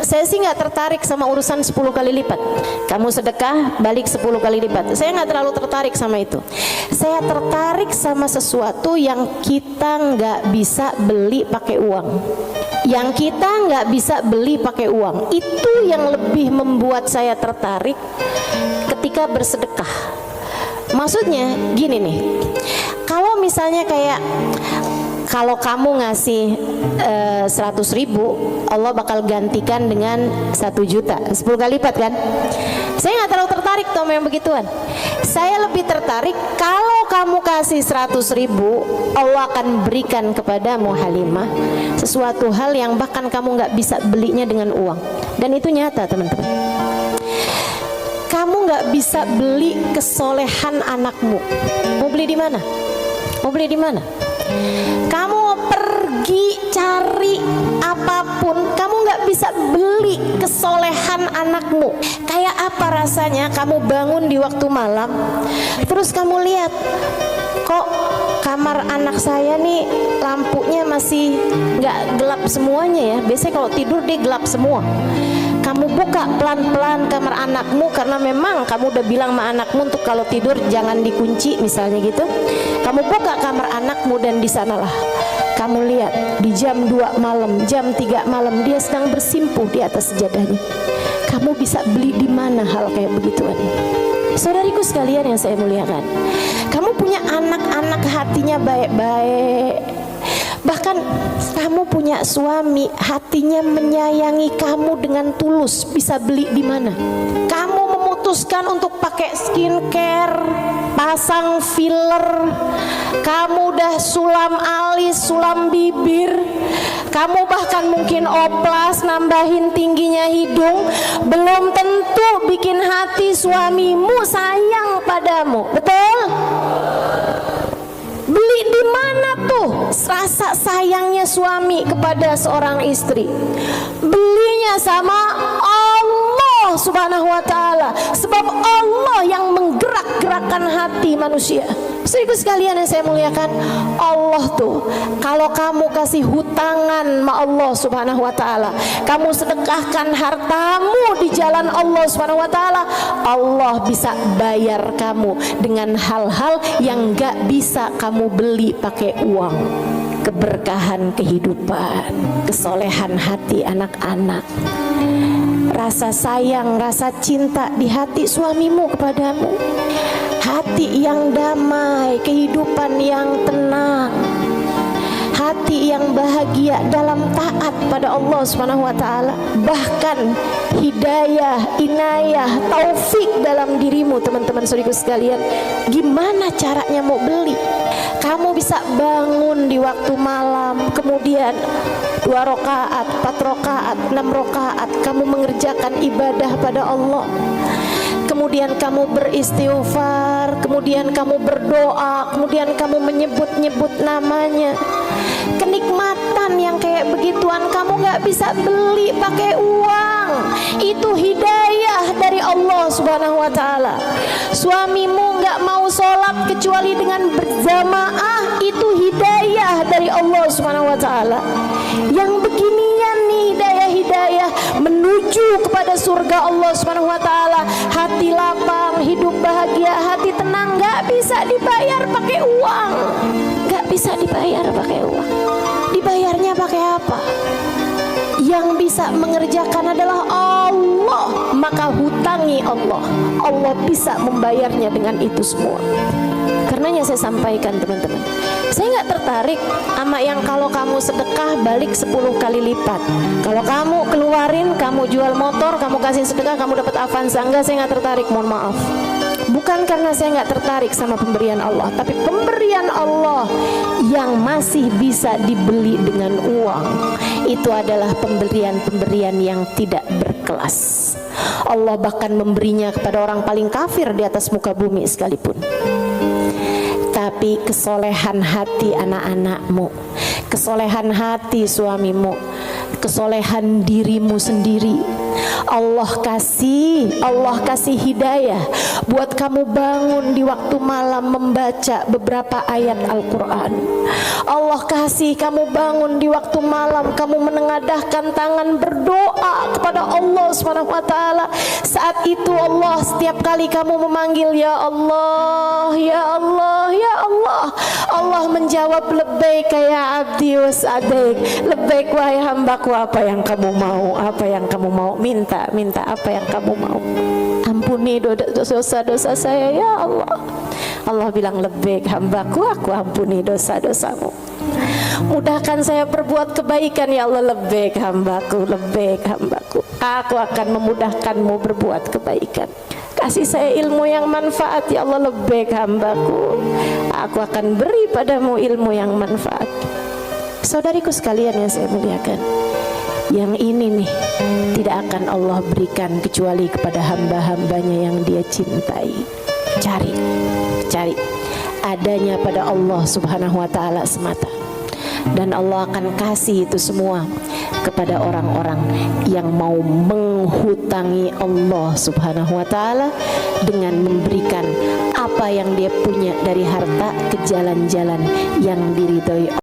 Saya sih nggak tertarik sama urusan 10 kali lipat. Kamu sedekah balik 10 kali lipat. Saya nggak terlalu tertarik sama itu. Saya tertarik sama sesuatu yang kita nggak bisa beli pakai uang. Yang kita nggak bisa beli pakai uang. Itu yang lebih membuat saya tertarik ketika bersedekah. Maksudnya gini nih, kalau misalnya kayak kalau kamu ngasih 100.000, Allah bakal gantikan dengan 1 juta, 10 kali lipat kan? Saya nggak terlalu tertarik sama yang begituan. Saya lebih tertarik kalau kamu kasih 100.000, Allah akan berikan kepadamu Halimah sesuatu hal yang bahkan kamu nggak bisa belinya dengan uang. Dan itu nyata teman-teman. Kamu nggak bisa beli kesolehan anakmu. Mau beli di mana? Mau beli di mana? Kamu pergi cari apapun, kamu nggak bisa beli kesolehan anakmu. Kayak apa rasanya kamu bangun di waktu malam, terus kamu lihat, kok kamar anak saya nih lampunya masih nggak gelap semuanya ya. Biasanya kalau tidur dia gelap semua. Kamu buka pelan-pelan kamar anakmu karena memang kamu udah bilang sama anakmu untuk kalau tidur jangan dikunci misalnya gitu. Kamu buka kamar anakmu dan di sanalah kamu lihat di jam 2 malam, jam 3 malam dia sedang bersimpuh di atas sejadahnya. Kamu bisa beli di mana hal kayak begituan? Saudariku sekalian yang saya muliakan, kamu punya anak-anak hatinya baik-baik. Bahkan kamu punya suami hatinya menyayangi kamu dengan tulus, bisa beli di mana? Kamu memutuskan untuk pakai skincare, pasang filler, kamu udah sulam alis, sulam bibir, kamu bahkan mungkin oplas, nambahin tingginya hidung, belum tentu bikin hati suamimu sayang padamu, betul? Beli di mana tuh rasa sayangnya suami kepada seorang istri? Belinya sama Allah Subhanahu wa ta'ala. Sebab Allah yang menggerak-gerakkan hati manusia. Saudara sekalian yang saya muliakan, Allah tuh kalau kamu kasih hutangan sama Allah Subhanahu wa ta'ala, kamu sedekahkan hartamu di jalan Allah Subhanahu wa ta'ala, Allah bisa bayar kamu dengan hal-hal yang gak bisa kamu beli pakai uang. Keberkahan kehidupan, kesolehan hati anak-anak, rasa sayang, rasa cinta di hati suamimu kepadamu, hati yang damai, kehidupan yang tenang, hati yang bahagia dalam taat pada Allah Subhanahu wa ta'ala. Bahkan hidayah, inayah, taufik dalam dirimu teman-teman saudariku sekalian. Gimana caranya mau beli? Kamu bisa bangun di waktu malam, kemudian 2 rakaat, 4 rakaat, 6 rakaat kamu mengerjakan ibadah pada Allah. Kemudian kamu beristighfar, kemudian kamu berdoa, kemudian kamu menyebut-nyebut namanya. Kenikmatan yang kayak begituan kamu gak bisa beli pakai uang. Itu hidayah dari Allah Subhanahu wa ta'ala. Suamimu gak mau sholat kecuali dengan berjamaah, itu hidayah dari Allah Subhanahu wa ta'ala. Yang beginian nih hidayah menuju kepada surga Allah Subhanahu wa ta'ala. Hati lapang, hidup bahagia, hati tenang, gak bisa dibayar pakai uang. Gak bisa dibayar pakai uang. Dibayarnya pakai apa? Yang bisa mengerjakan adalah Allah. Maka hutangi Allah. Allah bisa membayarnya dengan itu semua. Karenanya saya sampaikan teman-teman, saya nggak tertarik sama yang kalau kamu sedekah balik 10 kali lipat. Kalau kamu keluarin, kamu jual motor, kamu kasih sedekah, kamu dapat Avanza. Enggak, saya nggak tertarik, mohon maaf. Bukan karena saya nggak tertarik sama pemberian Allah, tapi pemberian Allah yang masih bisa dibeli dengan uang, itu adalah pemberian-pemberian yang tidak berkelas. Allah bahkan memberinya kepada orang paling kafir di atas muka bumi sekalipun. Tapi kesolehan hati anak-anakmu, kesolehan hati suamimu, kesolehan dirimu sendiri, Allah kasih hidayah buat kamu bangun di waktu malam membaca beberapa ayat Al-Quran. Allah kasih kamu bangun di waktu malam, kamu menengadahkan tangan berdoa kepada Allah Subhanahu wa Ta'ala. Saat itu Allah, setiap kali kamu memanggil ya Allah, ya Allah, ya Allah, Allah menjawab labbaik ya abdi was'adaik, labbaik wahai hambaku, apa yang kamu mau, apa yang kamu mau, minta apa yang kamu mau. Ampuni dosa-dosa saya ya Allah. Allah bilang labbaik hambaku, aku ampuni dosa-dosamu. Mudahkan saya berbuat kebaikan ya Allah, labbaik hambaku, labbaik hambaku, aku akan memudahkanmu berbuat kebaikan. Kasih saya ilmu yang manfaat ya Allah, labbaik hambaku, aku akan beri padamu ilmu yang manfaat. Saudariku sekalian yang saya muliakan, yang ini nih tidak akan Allah berikan kecuali kepada hamba-hambanya yang Dia cintai. Cari adanya pada Allah Subhanahu wa Ta'ala semata, dan Allah akan kasih itu semua kepada orang-orang yang mau menghutangi Allah Subhanahu wa Ta'ala dengan memberikan apa yang dia punya dari harta ke jalan-jalan yang diridhoi